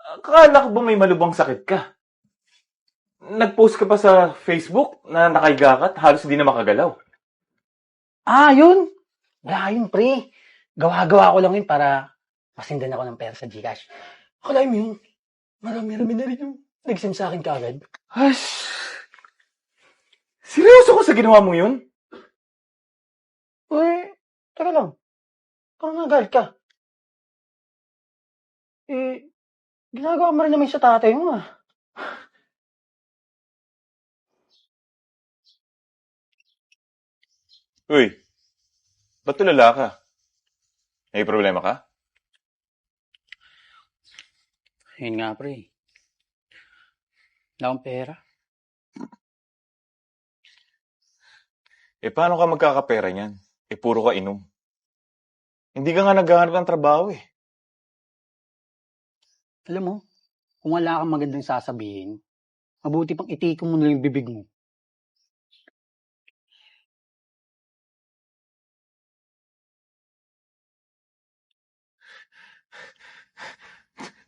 Akala ko ba may malubhang sakit ka? Nag-post ka pa sa Facebook na nakahiga ka at halos hindi na makagalaw. Yun. Wala yun, pre. Gawa-gawa ko lang yun para masindan ako ng pera sa GCash. Akala mo yun, marami-rami na rin yung nag-send sa akin kaagad. Ash! Seryoso ko sa ginawa mo yun? Teka lang. Parang nagalit ka. Ginagawa mo rin naman sa tatay mo, ah. Uy, ba't tulala ka? May problema ka? Yun nga, pre. Wala akong pera. Paano ka magkakapera niyan? Puro ka inom. Hindi ka nga naghahanap ng trabaho eh. Alam mo, kung wala kang magandang sasabihin, mabuti pang itikon mo na yung bibig mo.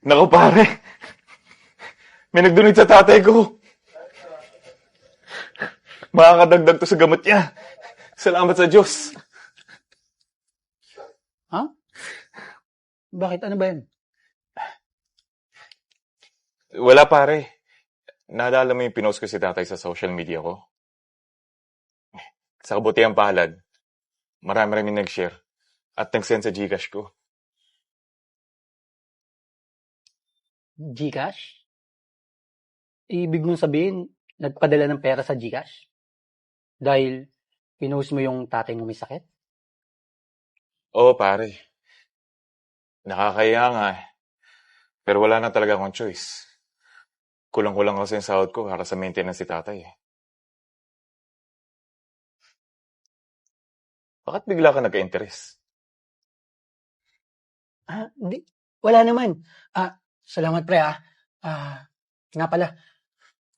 Naku pare, may nag-donate sa tatay ko. Makakadagdag to sa gamot niya. Salamat sa Diyos. Ha? Bakit? Ano ba yan? Wala pare. Naalala mo yung pinost ko si tatay sa social media ko? Sa kabutihang palad, marami nag-share at nag-send sa GCash ko. GCash? Ibig mong sabihin, nagpadala ng pera sa GCash? Dahil pinost mo yung tatay mo may sakit? Oo pare. Nakakaya nga eh. Pero wala na talaga akong choice. Kulang-kulang kasi yung sahod ko para sa maintenance si tatay eh. Bakit bigla ka nagka-interest? Hindi. Wala naman. Salamat pre nga pala,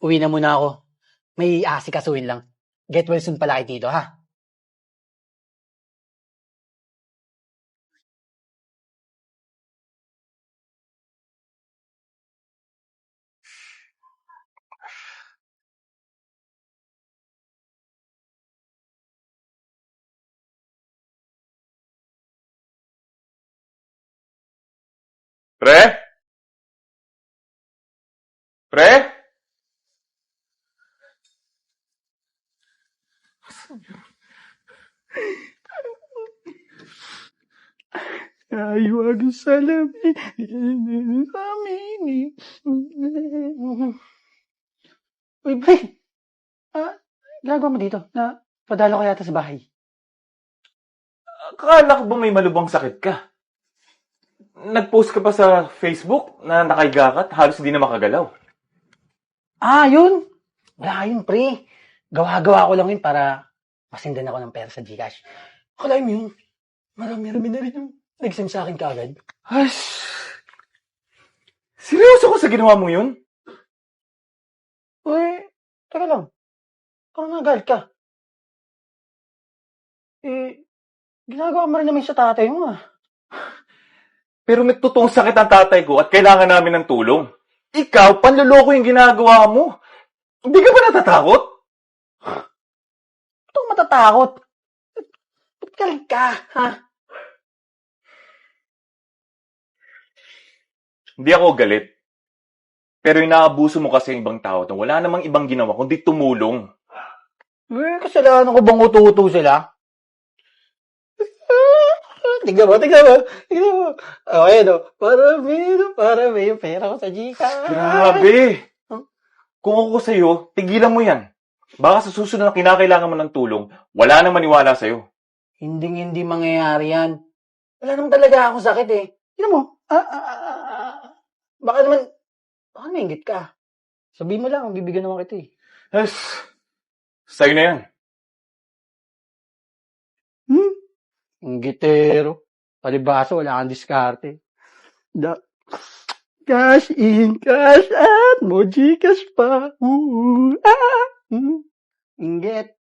uwi na muna ako. May asikasuhin lang. Get well soon pala kay Tito, ha? Pre? Pre? Ayaw ang salamin amin. Uy, pre! Ginagawa mo dito? Padalo ka yata sa bahay. Akala ko ba may malubhang sakit ka? Nag-post ka pa sa Facebook na nakahiga ka at halos hindi na makagalaw. Yun. Wala yun, pre. Gawa-gawa ko lang yun para masindan ako ng pera sa GCash. Akala mo yun, marami-rami na rin yung nag-send sa akin kaagad. Ash! Seryoso ko sa ginawa mo yun? Teka lang. Parang nagalit ka. Ginagawa mo rin naman sa tatay mo, ah. Pero may totoong sakit ang tatay ko at kailangan namin ng tulong. Ikaw, panloloko yung ginagawa mo. Hindi ka ba natatakot? Ba't ako matatakot? Ba't galit ka, ha? Hindi ako galit. Pero inaabuso mo kasi yung ibang tao na wala namang ibang ginawa kundi tumulong. Kasalanan ko bang ututo sila? Tignan mo. Okay, no? Para may yung pera ko sa GCash. Grabe! Kung ako sa'yo, tigilan mo yan. Baka sa susunod na kinakailangan mo ng tulong, wala nang maniwala sa'yo. Hindi mangyayari yan. Wala naman talaga akong sakit eh. Tignan mo. Baka nainggit ka. Sabihin mo lang, bibigyan naman kita eh. Yes. Sa'yo na yan. Inggitero. Palibasa, wala kang diskarte. Cash in, cash out, mo GCash pa. Inggit.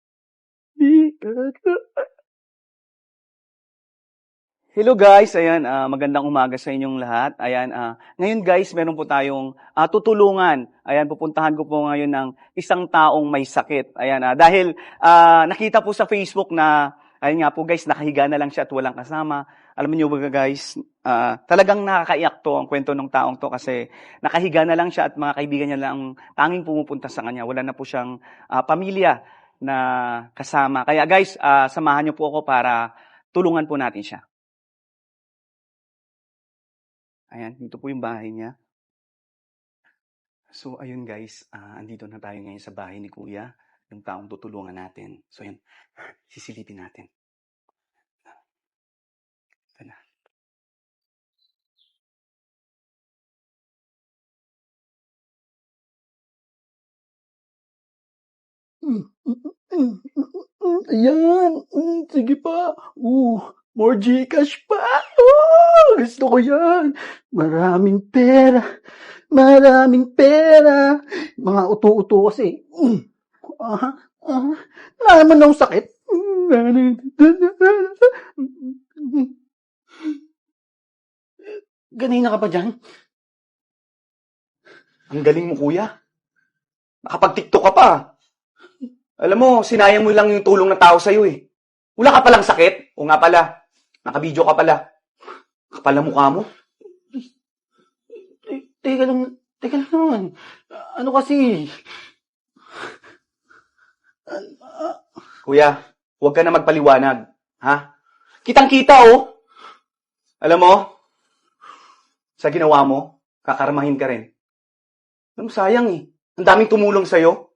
Hello guys, ayan, magandang umaga sa inyong lahat. Ayan, ngayon guys, meron po tayong tutulungan. Ayan, pupuntahan ko po ngayon ng isang taong may sakit. Ayan, dahil nakita po sa Facebook na, ayun nga po guys, nakahiga na lang siya at walang kasama. Alam niyo ba guys, talagang nakakaiyak to ang kwento ng taong to kasi nakahiga na lang siya at mga kaibigan niya lang ang tanging pumupunta sa kanya. Wala na po siyang pamilya na kasama. Kaya guys, samahan niyo po ako para tulungan po natin siya. Ayan, dito po yung bahay niya. So, ayun guys, andito na tayo ngayon sa bahay ni Kuya, yung taong tutulungan natin. So, ayun, sisilipin natin. Ito na. Ayan. Sige pa. More Gcash pa. Gusto ko yan. Maraming pera. Maraming pera. Mga uto-uto kasi. Naman ng sakit. Ganina ka pa dyan? Ang galing mo, Kuya. Nakapag-TikTok ka pa. Alam mo, sinayang mo lang yung tulong ng tao sa'yo eh. Wala ka palang sakit? O nga pala, nakabidyo ka pala. Kapal ang mukha mo. Teka lang naman. Ano kasi? Kuya, huwag ka na magpaliwanag. Ha? Kitang-kita oh. Alam mo, sa ginawa mo, kakarmahin ka rin. Alam mo, sayang eh. Ang daming tumulong sa'yo.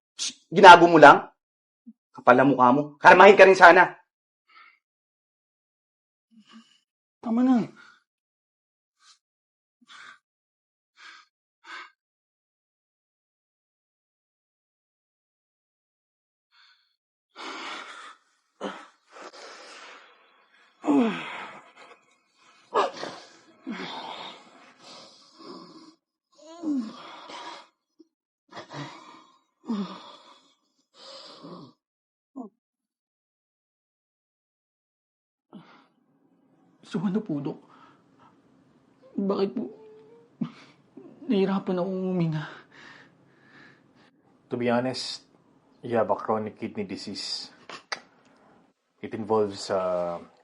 Ginago mo lang. Kapal ang mukha mo. Karmahin ka rin sana. Tama na. So ano po, Dok? Bakit po nahihirapan akong huminga? To be honest, you have a chronic kidney disease. It involves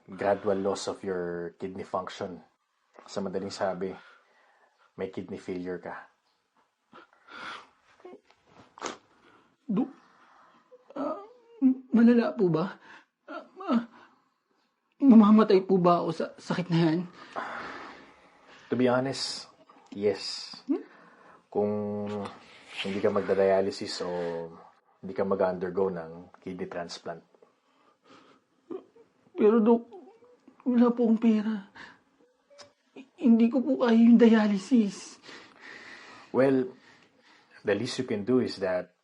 gradual loss of your kidney function. Sa madaling sabi, may kidney failure ka. Dok, malala po ba? Mamamatay po ba ako sa sakit na yan? To be honest, yes. Kung hindi ka magda-dialysis o hindi ka mag-undergo ng kidney transplant. Pero Dok, wala po akong pera. Hindi ko po kaya yung dialysis. Well, the least you can do is that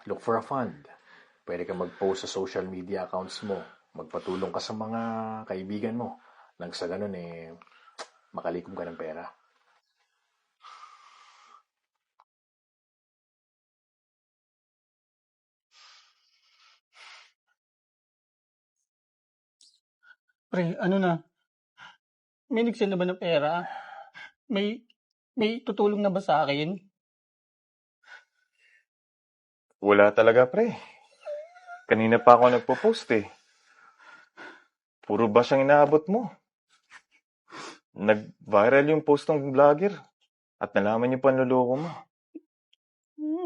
look for a fund. Pwede ka mag-post sa social media accounts mo. Magpatulong ka sa mga kaibigan mo. Nang sa ganun makalikom ka ng pera. Pre, ano na? May nagsend na ba ng pera? May tutulong na ba sa akin? Wala talaga, pre. Kanina pa ako nagpo-post eh. Puro ba siyang inaabot mo? Nag-viral yung post ng vlogger at nalaman niyo pa ang luloko mo.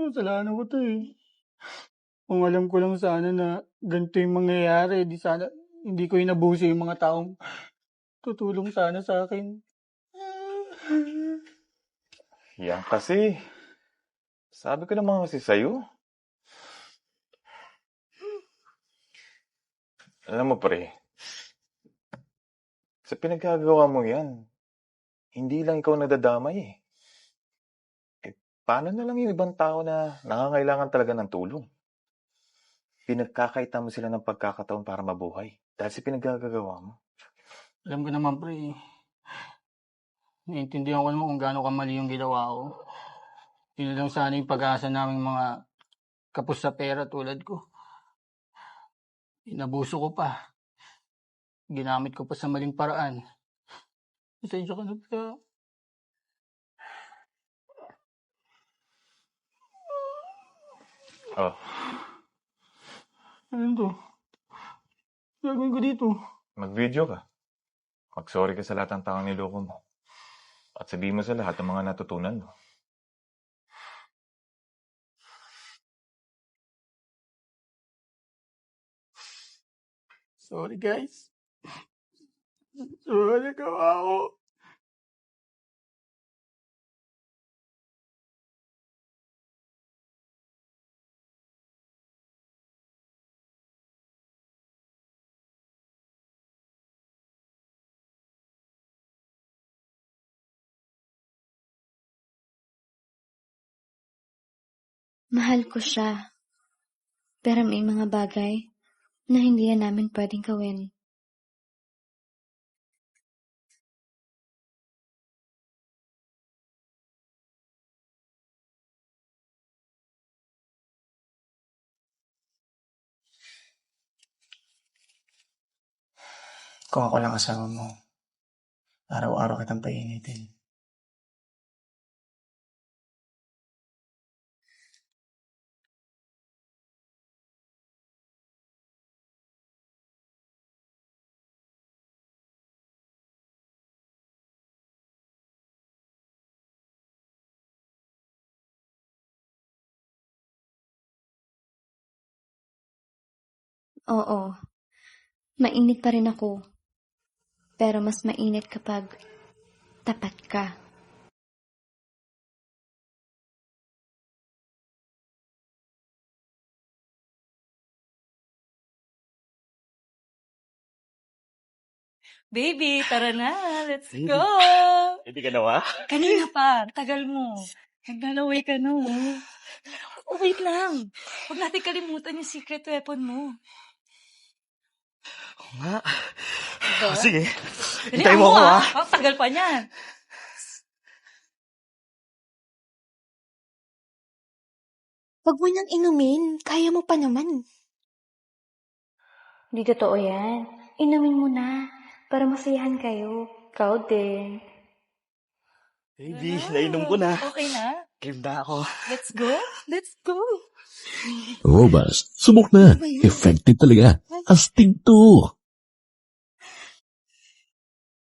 Kasalanan ko to eh. Kung alam ko lang sana na ganito yung mangyayari, di sana hindi ko inabuso yung mga taong tutulong sana sa akin. Yan kasi. Sabi ko naman kasi sa'yo. Alam mo, pre, sa pinagkagawa mo yan, hindi lang ikaw nadadamay eh. Paano na lang yung ibang tao na nangangailangan talaga ng tulong? Pinagkakaita mo sila ng pagkakataon para mabuhay dahil sa pinagkagawa mo. Alam ko naman, pre. Naiintindihan ko naman kung gaano kamali yung ginawa ko. Yun lang sana yung pag-asa naming mga kapos sa pera tulad ko. Inabuso ko pa. Ginamit ko pa sa maling paraan. Pasensya ka na pala. Oh, Ano to? Gagawin ko dito. mag-video ka. Mag-sorry ka sa lahat ng taong niloko mo. At sabihin mo sa lahat ng mga natutunan mo. Sorry guys. Sorry ka ako. Mahal ko siya. Pero may mga bagay na hindi na namin pwedeng gawin. Kung ako lang kasama mo, araw-araw kitang painitin. Oo, mainit pa rin ako. Pero mas mainit kapag tapat ka. Baby, tara na. Let's go. Hindi ka nawa? Kanina pa. Tagal mo. Naglalaway ka no. Oh, wait lang. Huwag natin kalimutan yung secret weapon mo. Nga. Diba? Sige. Dali Hintayin mo ako, ha? Ang tagal pa niyan. Huwag mo nang inumin. Kaya mo pa naman. Hindi totoo yan. Inumin mo na. Para masayahan kayo. Ikaw din. Baby, nainom ko na. Okay na? Game na ako. Let's go? Let's go. Robust. Subok na. Effective talaga. Astig to.